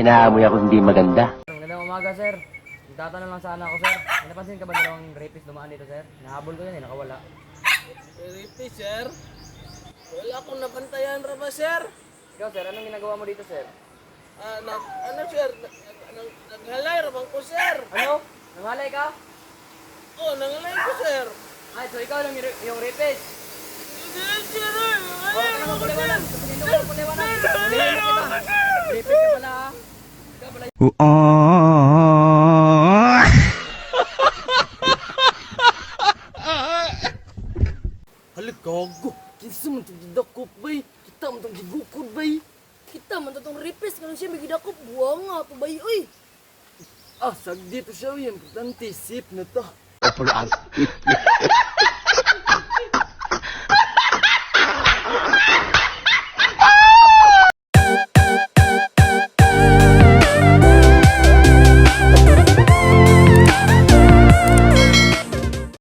may naamoy ako hindi maganda. Magandang umaga, sir. Tatanong lang sana ako, sir. May napansin ka ba dalawang rapist dumaan dito, sir? Nahabol ko yan, nakawala. Rapist, sir? Wala akong napantayan ra ba, sir? Ikaw, sir, anong ginagawa mo dito, sir? Sir? Naghalay ra bang ko, sir? Ano? Nangalay ka? Oh, nanghalay ko, sir. Ay, so ikaw lang yung rapist. Hindi, sir. Wala ka naman puliwanan. Sabihin ko puliwanan. Puliwanan kita. Rapist ka pala, ha? Ikaw pala Halik, gago. Kinsa man itong gidakop, bay? Kita man itong gibukod, bay? Kita man to tong ripis kanu siya bigidakop buang nga pa bay oy. Sagdi to siya, importante. Sip na to.